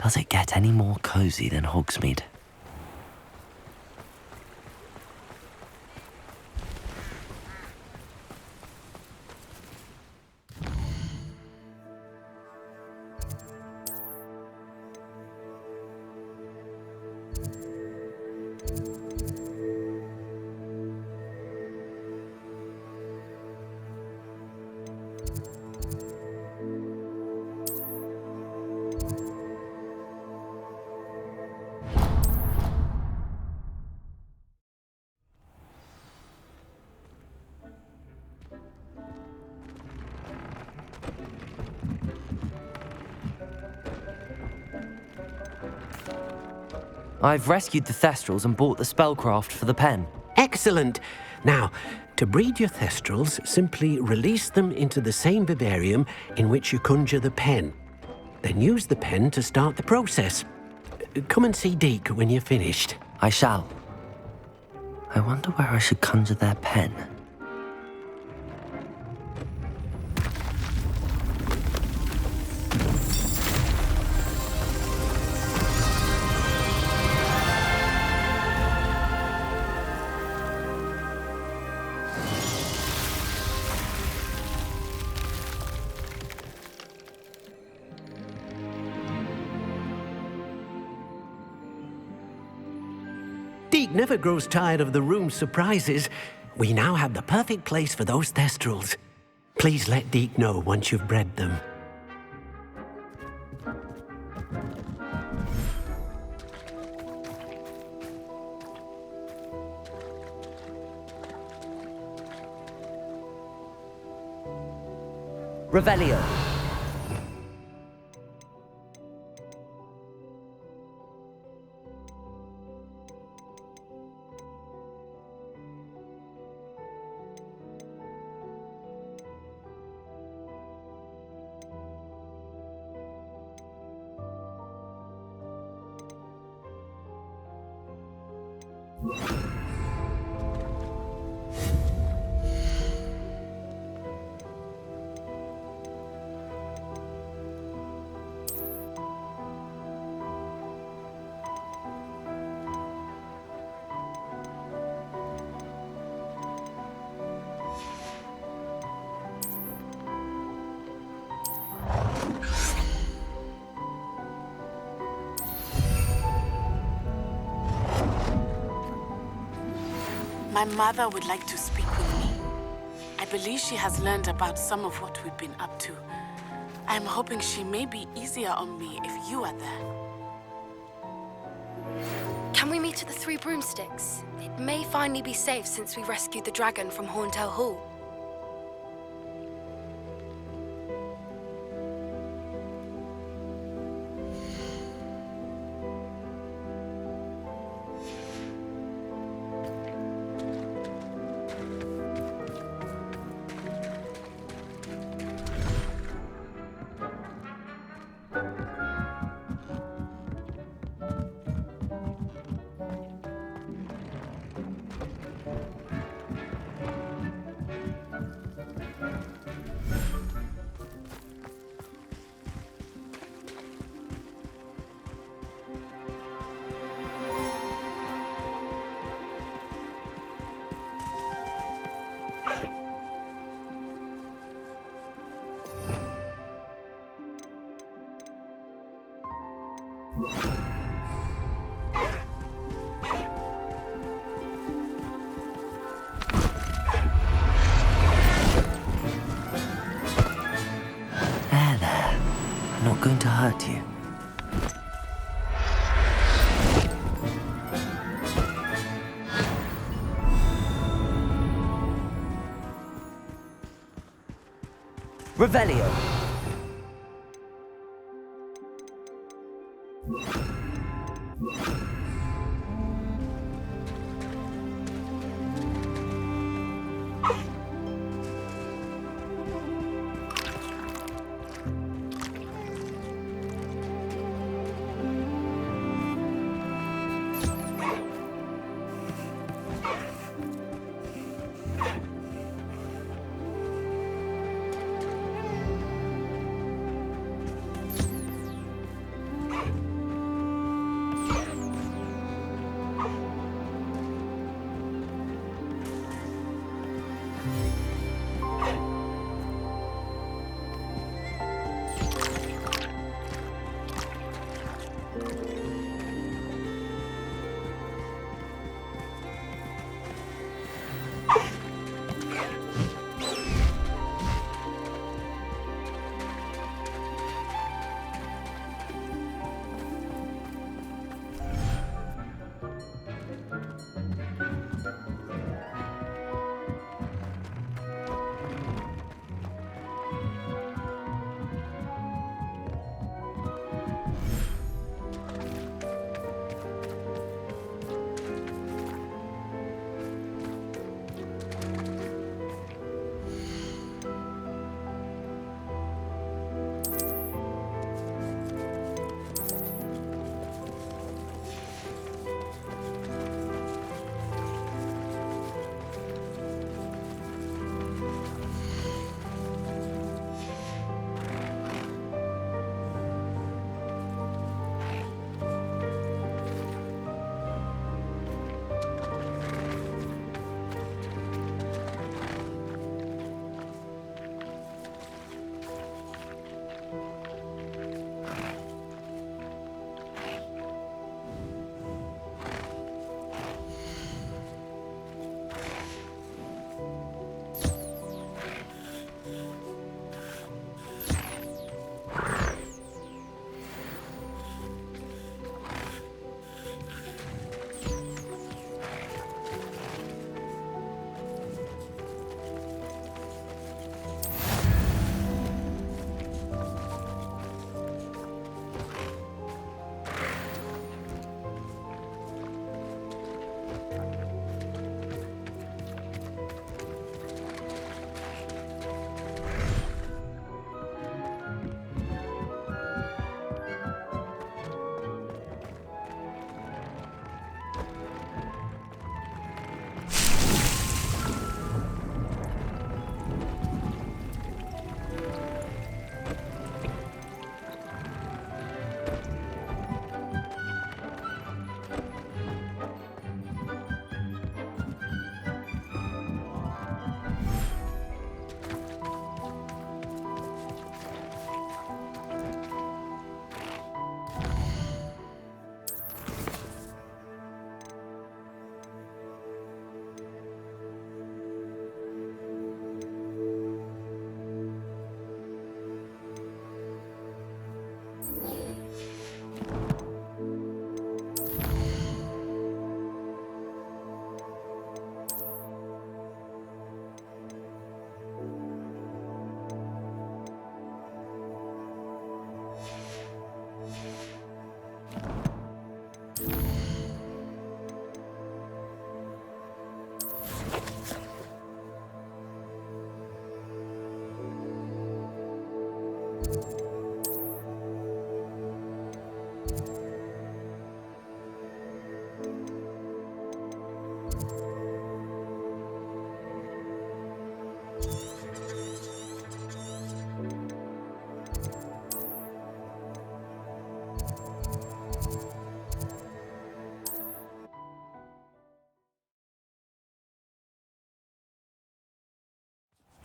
Does it get any more cozy than Hogsmeade? I've rescued the Thestrals and bought the spellcraft for the pen. Excellent! Now, to breed your Thestrals, simply release them into the same vivarium in which you conjure the pen. Then use the pen to start the process. Come and see Deke when you're finished. I shall. I wonder where I should conjure their pen. Deke never grows tired of the room's surprises. We now have the perfect place for those Thestrals. Please let Deke know once you've bred them. Revelio. My mother would like to speak with me. I believe she has learned about some of what we've been up to. I'm hoping she may be easier on me if you are there. Can we meet at the Three Broomsticks? It may finally be safe since we rescued the dragon from Horntail Hall. There. I'm not going to hurt you. Revelio.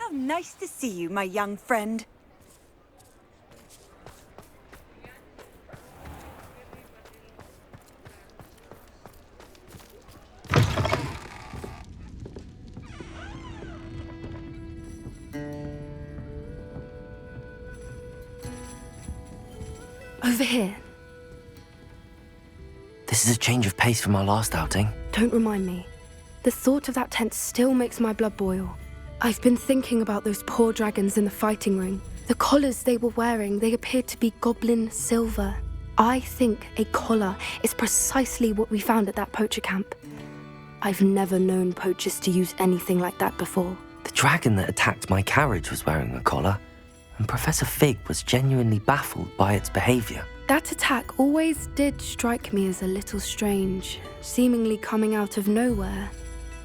How nice to see you, my young friend. Over here. This is a change of pace from our last outing. Don't remind me. The thought of that tent still makes my blood boil. I've been thinking about those poor dragons in the fighting ring. The collars they were wearing, they appeared to be goblin silver. I think a collar is precisely what we found at that poacher camp. I've never known poachers to use anything like that before. The dragon that attacked my carriage was wearing a collar, and Professor Fig was genuinely baffled by its behavior. That attack always did strike me as a little strange, seemingly coming out of nowhere.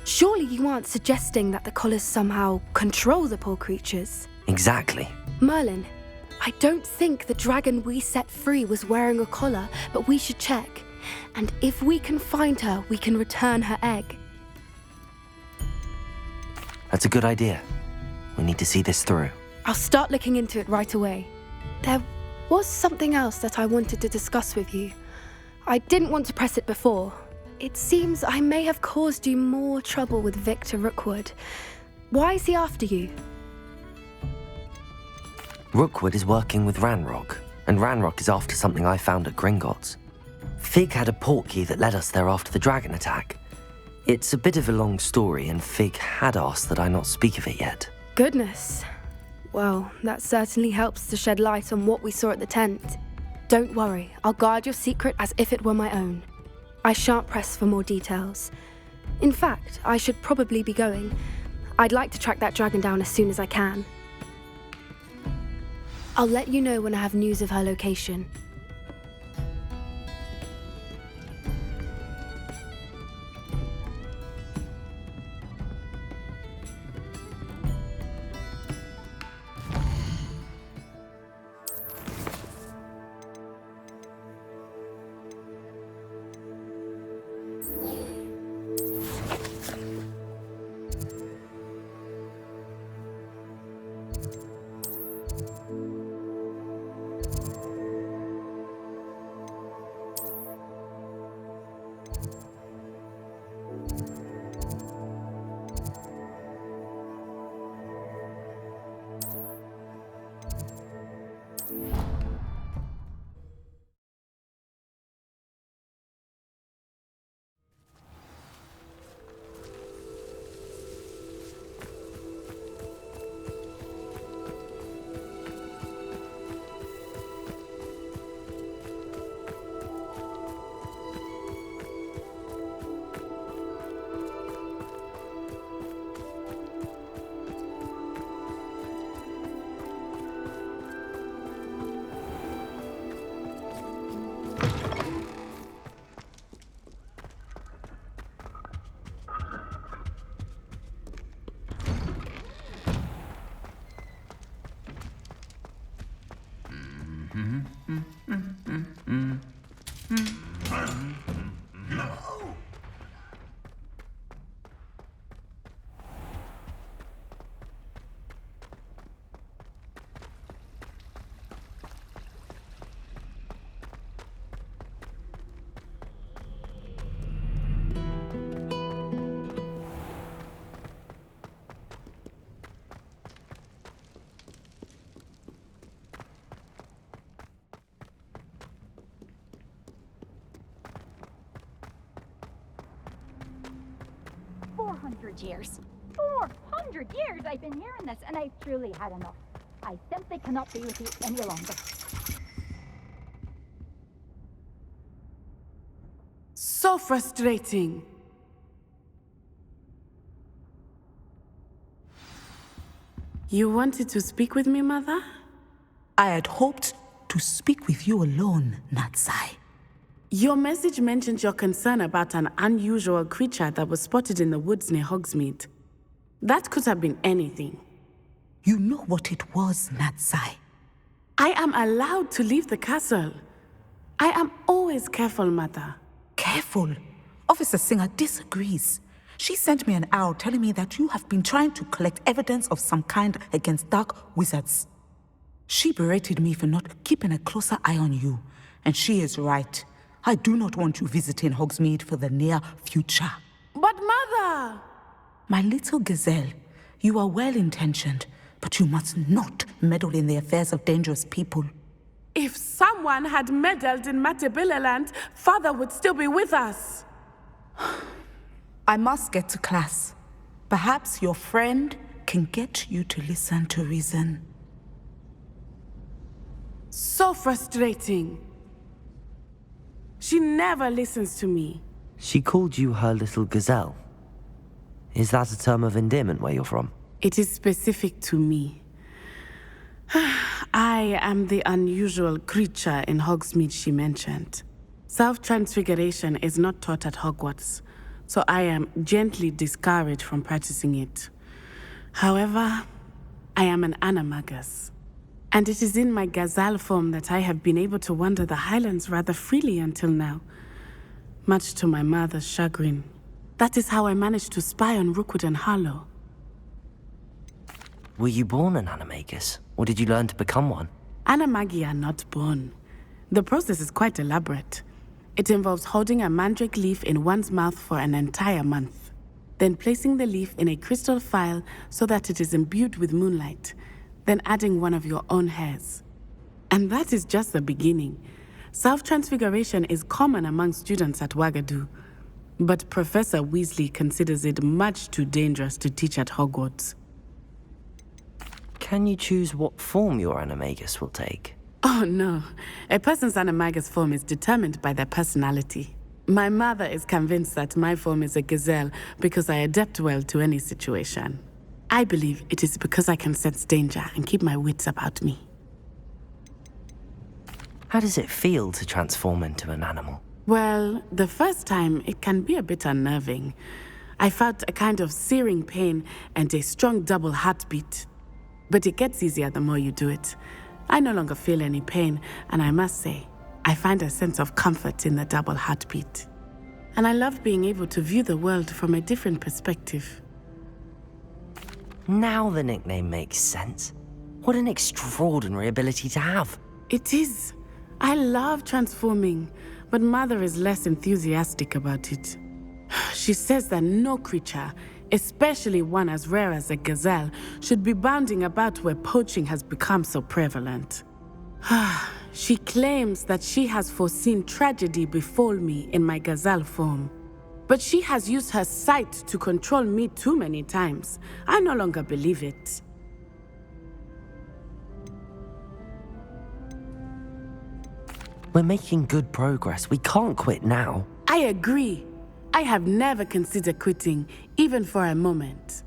Surely you aren't suggesting that the collars somehow control the poor creatures? Exactly. Merlin, I don't think the dragon we set free was wearing a collar, but we should check. And if we can find her, we can return her egg. That's a good idea. We need to see this through. I'll start looking into it right away. There was something else that I wanted to discuss with you. I didn't want to press it before. It seems I may have caused you more trouble with Victor Rookwood. Why is he after you? Rookwood is working with Ranrock, and Ranrock is after something I found at Gringotts. Fig had a portkey that led us there after the dragon attack. It's a bit of a long story, and Fig had asked that I not speak of it yet. Goodness. Well, that certainly helps to shed light on what we saw at the tent. Don't worry, I'll guard your secret as if it were my own. I shan't press for more details. In fact, I should probably be going. I'd like to track that dragon down as soon as I can. I'll let you know when I have news of her location. Years. 400 years I've been hearing this, and I've truly had enough. I simply cannot be with you any longer. So frustrating. You wanted to speak with me, Mother? I had hoped to speak with you alone, Natsai. Your message mentioned your concern about an unusual creature that was spotted in the woods near Hogsmeade. That could have been anything. You know what it was, Natsai. I am allowed to leave the castle. I am always careful, Mother. Careful. Officer Singer disagrees. She sent me an owl telling me that you have been trying to collect evidence of some kind against dark wizards. She berated me for not keeping a closer eye on you, and she is right. I do not want you visiting Hogsmeade for the near future. But Mother! My little gazelle, you are well-intentioned, but you must not meddle in the affairs of dangerous people. If someone had meddled in Matabeleland, Father would still be with us. I must get to class. Perhaps your friend can get you to listen to reason. So frustrating. She never listens to me. She called you her little gazelle. Is that a term of endearment where you're from? It is specific to me. I am the unusual creature in Hogsmeade she mentioned. Self-transfiguration is not taught at Hogwarts, so I am gently discouraged from practicing it. However, I am an animagus, and it is in my gazelle form that I have been able to wander the Highlands rather freely until now, much to my mother's chagrin. That is how I managed to spy on Rookwood and Harlow. Were you born an animagus, or did you learn to become one? Animagi are not born. The process is quite elaborate. It involves holding a mandrake leaf in one's mouth for an entire month, then placing the leaf in a crystal phial so that it is imbued with moonlight, then adding one of your own hairs. And that is just the beginning. Self-transfiguration is common among students at Wagadu, but Professor Weasley considers it much too dangerous to teach at Hogwarts. Can you choose what form your animagus will take? Oh no, a person's animagus form is determined by their personality. My mother is convinced that my form is a gazelle because I adapt well to any situation. I believe it is because I can sense danger and keep my wits about me. How does it feel to transform into an animal? Well, the first time it can be a bit unnerving. I felt a kind of searing pain and a strong double heartbeat. But it gets easier the more you do it. I no longer feel any pain, and I must say, I find a sense of comfort in the double heartbeat. And I love being able to view the world from a different perspective. Now the nickname makes sense. What an extraordinary ability to have. It is. I love transforming, but Mother is less enthusiastic about it. She says that no creature, especially one as rare as a gazelle, should be bounding about where poaching has become so prevalent. She claims that she has foreseen tragedy befall me in my gazelle form. But she has used her sight to control me too many times. I no longer believe it. We're making good progress. We can't quit now. I agree. I have never considered quitting, even for a moment.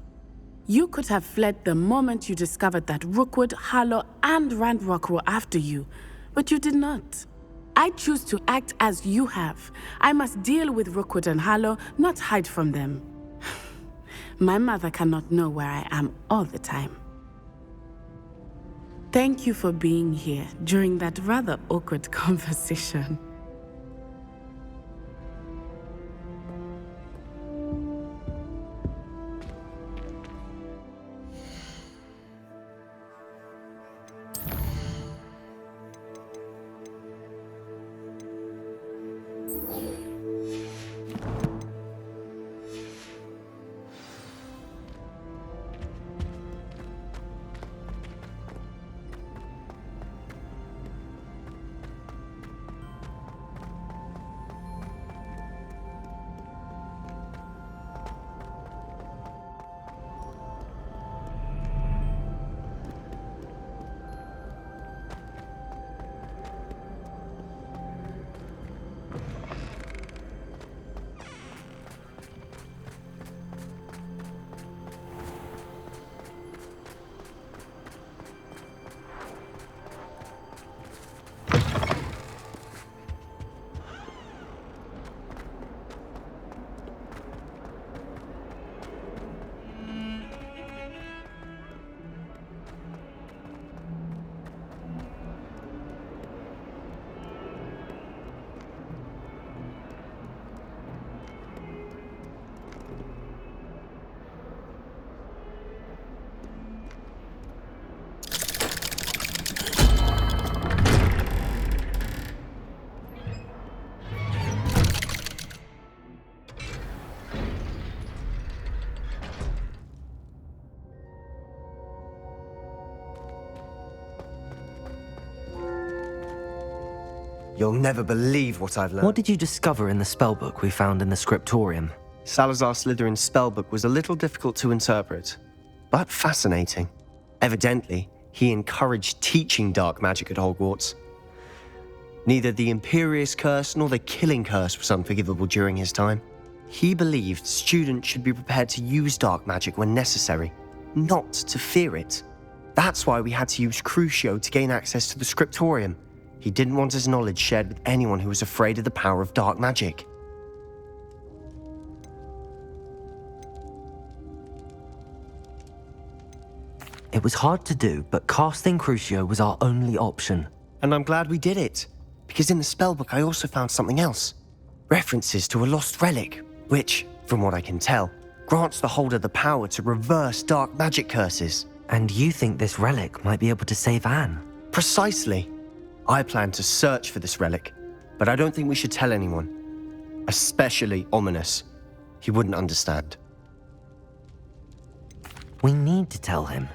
You could have fled the moment you discovered that Rookwood, Harlow, and Ranrock were after you, but you did not. I choose to act as you have. I must deal with Rookwood and Harlow, not hide from them. My mother cannot know where I am all the time. Thank you for being here during that rather awkward conversation. You'll never believe what I've learned. What did you discover in the spellbook we found in the scriptorium? Salazar Slytherin's spellbook was a little difficult to interpret, but fascinating. Evidently, he encouraged teaching dark magic at Hogwarts. Neither the Imperious Curse nor the Killing Curse was unforgivable during his time. He believed students should be prepared to use dark magic when necessary, not to fear it. That's why we had to use Crucio to gain access to the scriptorium. He didn't want his knowledge shared with anyone who was afraid of the power of dark magic. It was hard to do, but casting Crucio was our only option. And I'm glad we did it, because in the spellbook I also found something else. References to a lost relic, which, from what I can tell, grants the holder the power to reverse dark magic curses. And you think this relic might be able to save Anne? Precisely. I plan to search for this relic, but I don't think we should tell anyone. Especially Ominous. He wouldn't understand. We need to tell him.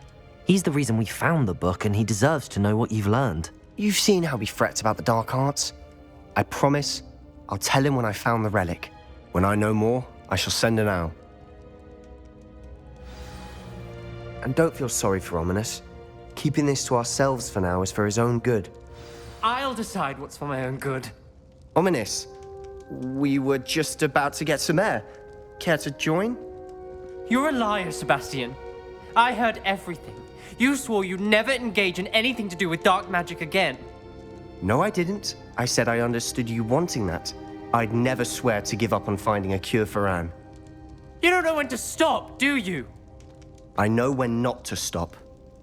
He's the reason we found the book, and he deserves to know what you've learned. You've seen how he frets about the dark arts. I promise I'll tell him when I found the relic. When I know more, I shall send an owl. And don't feel sorry for Ominous. Keeping this to ourselves for now is for his own good. I'll decide what's for my own good. Ominous, we were just about to get some air. Care to join? You're a liar, Sebastian. I heard everything. You swore you'd never engage in anything to do with dark magic again. No, I didn't. I said I understood you wanting that. I'd never swear to give up on finding a cure for Anne. You don't know when to stop, do you? I know when not to stop.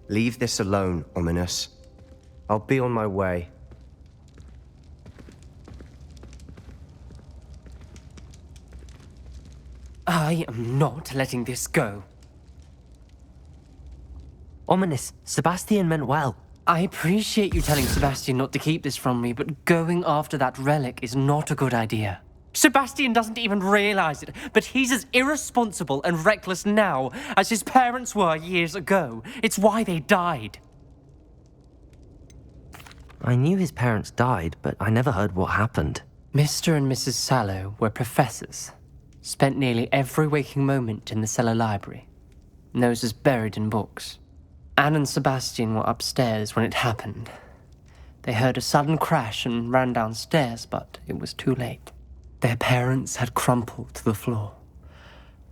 Leave this alone, Ominous. I'll be on my way. I am not letting this go. Ominous, Sebastian meant well. I appreciate you telling Sebastian not to keep this from me, but going after that relic is not a good idea. Sebastian doesn't even realize it, but he's as irresponsible and reckless now as his parents were years ago. It's why they died. I knew his parents died, but I never heard what happened. Mr. and Mrs. Sallow were professors. Spent nearly every waking moment in the cellar library. Noses buried in books. Anne and Sebastian were upstairs when it happened. They heard a sudden crash and ran downstairs, but it was too late. Their parents had crumpled to the floor.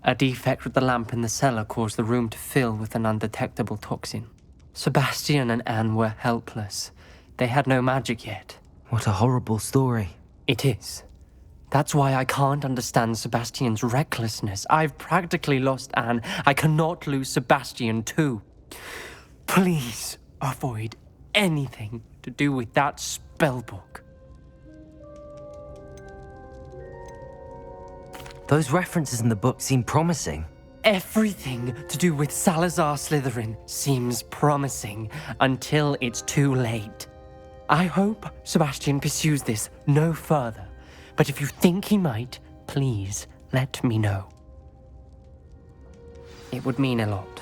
A defect with the lamp in the cellar caused the room to fill with an undetectable toxin. Sebastian and Anne were helpless. They had no magic yet. What a horrible story. It is. That's why I can't understand Sebastian's recklessness. I've practically lost Anne. I cannot lose Sebastian too. Please avoid anything to do with that spellbook. Those references in the book seem promising. Everything to do with Salazar Slytherin seems promising until it's too late. I hope Sebastian pursues this no further, but if you think he might, please let me know. It would mean a lot.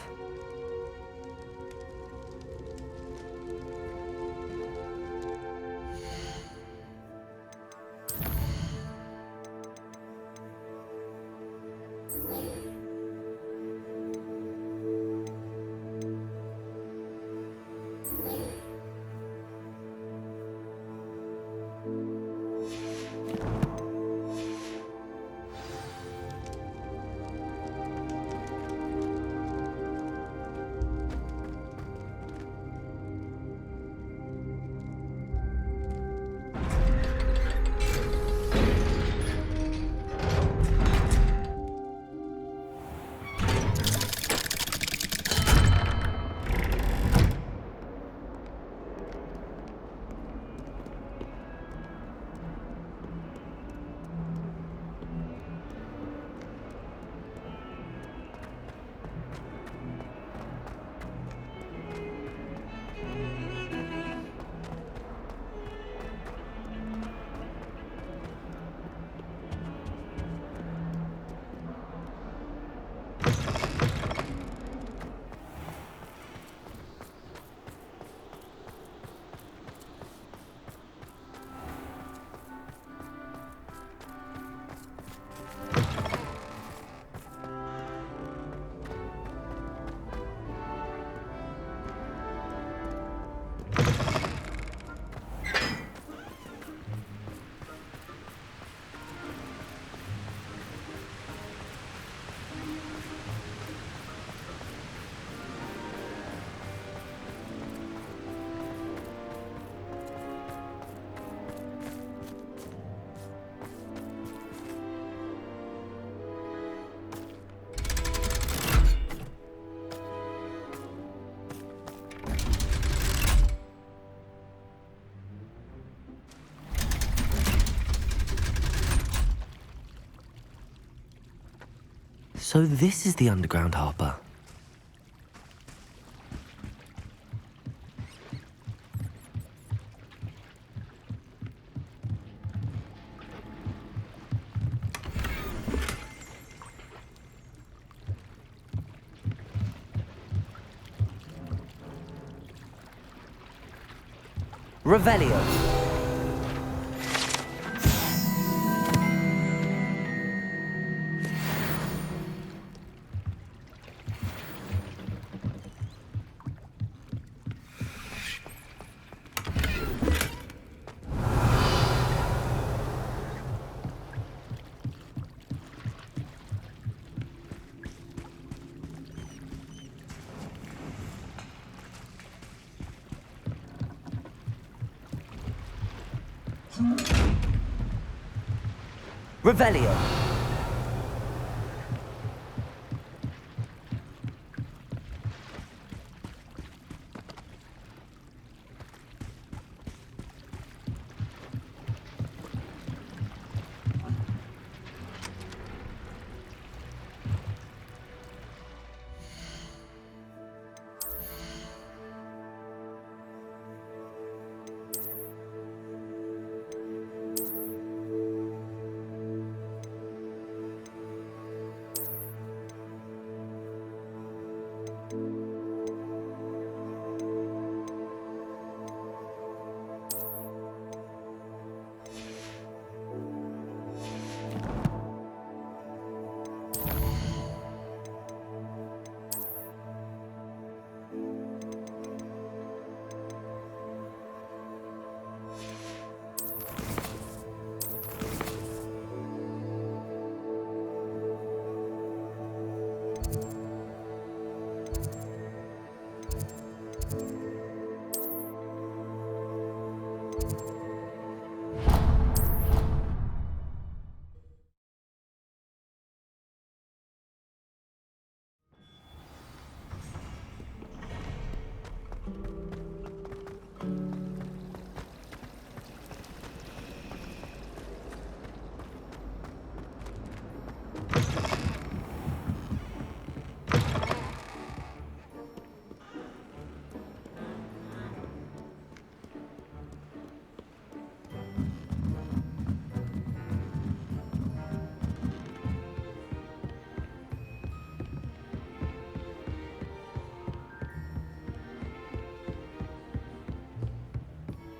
So this is the underground harbour. Revelio. Revelio.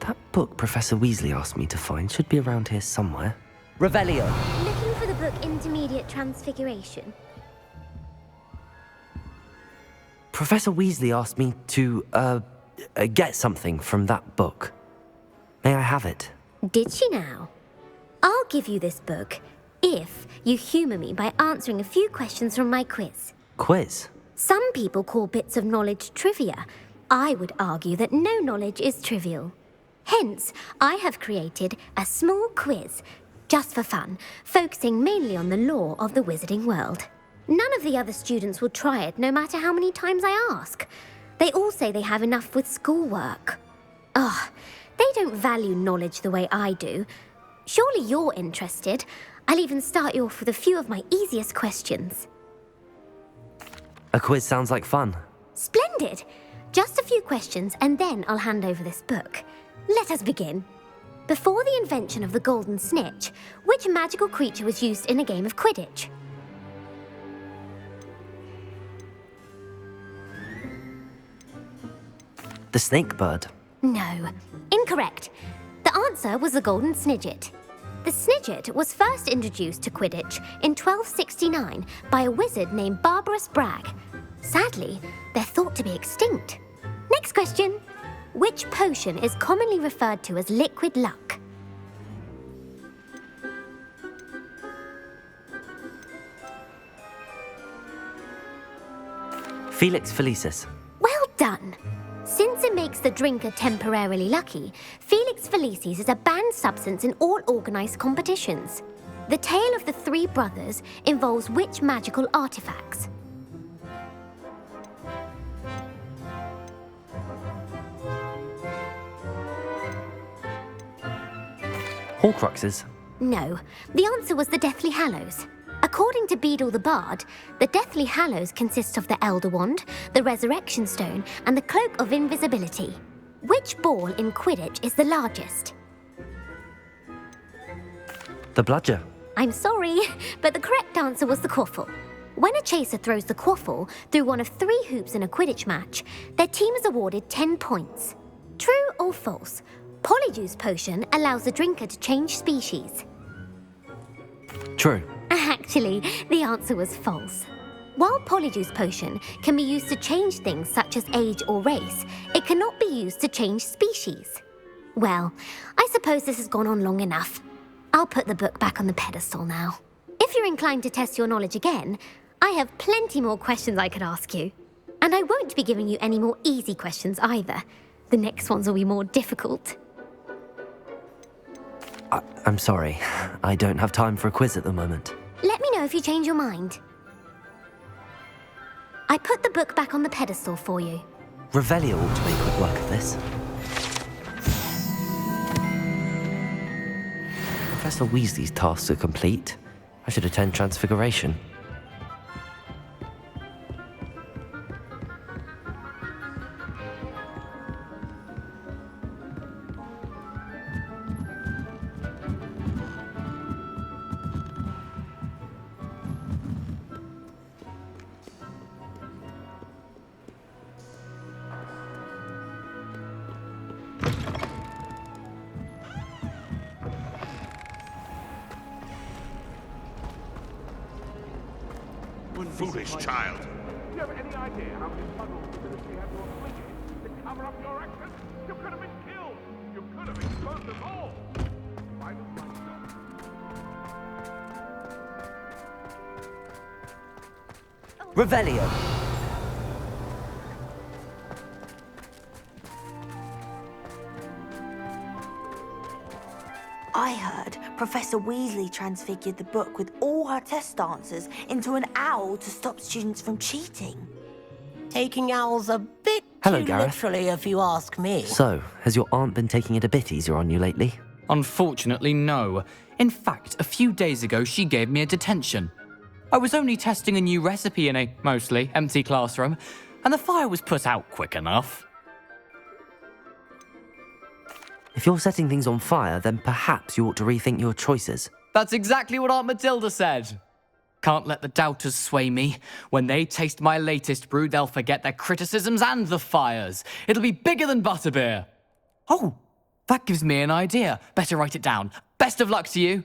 That book Professor Weasley asked me to find should be around here somewhere. Revelio. Looking for the book Intermediate Transfiguration. Professor Weasley asked me to, get something from that book. May I have it? Did she now? I'll give you this book if you humour me by answering a few questions from my quiz. Quiz? Some people call bits of knowledge trivia. I would argue that no knowledge is trivial. Hence, I have created a small quiz, just for fun, focusing mainly on the lore of the wizarding world. None of the other students will try it, no matter how many times I ask. They all say they have enough with schoolwork. Ugh, they don't value knowledge the way I do. Surely you're interested. I'll even start you off with a few of my easiest questions. A quiz sounds like fun. Splendid! Just a few questions, and then I'll hand over this book. Let us begin. Before the invention of the golden snitch, which magical creature was used in a game of Quidditch? The snake bird. No, incorrect. The answer was the golden snidget. The snidget was first introduced to Quidditch in 1269 by a wizard named Barbarous Bragg. Sadly, they're thought to be extinct. Next question. Which potion is commonly referred to as liquid luck? Felix Felicis. Well done. Since it makes the drinker temporarily lucky, Felix Felicis is a banned substance in all organised competitions. The tale of the three brothers involves which magical artifacts? Horcruxes. No, the answer was the Deathly Hallows. According to Beadle the Bard, the Deathly Hallows consists of the Elder Wand, the Resurrection Stone, and the Cloak of Invisibility. Which ball in Quidditch is the largest? The bludger. I'm sorry, but the correct answer was the quaffle. When a chaser throws the quaffle through one of 3 hoops in a Quidditch match, their team is awarded 10 points. True or false? Polyjuice potion allows the drinker to change species. True. Actually, the answer was false. While Polyjuice potion can be used to change things such as age or race, it cannot be used to change species. Well, I suppose this has gone on long enough. I'll put the book back on the pedestal now. If you're inclined to test your knowledge again, I have plenty more questions I could ask you. And I won't be giving you any more easy questions either. The next ones will be more difficult. I'm sorry. I don't have time for a quiz at the moment. Let me know if you change your mind. I put the book back on the pedestal for you. Revelio ought to make quick work of this. Professor Weasley's tasks are complete. I should attend Transfiguration. Foolish child. Do you have any idea how many puzzles the ministry had to inflict to cover up your actions? You could have been killed. You could have exposed us all. Why does myself? Revelio! I heard Professor Weasley transfigured the book with all her test answers into an owl to stop students from cheating. Taking owls a bit Hello, too Gareth. literally, if you ask me. So, has your aunt been taking it a bit easier on you lately? Unfortunately, no. In fact, a few days ago, she gave me a detention. I was only testing a new recipe in a mostly empty classroom, and the fire was put out quick enough. If you're setting things on fire, then perhaps you ought to rethink your choices. That's exactly what Aunt Matilda said. Can't let the doubters sway me. When they taste my latest brew, they'll forget their criticisms and the fires. It'll be bigger than butterbeer. Oh, that gives me an idea. Better write it down. Best of luck to you.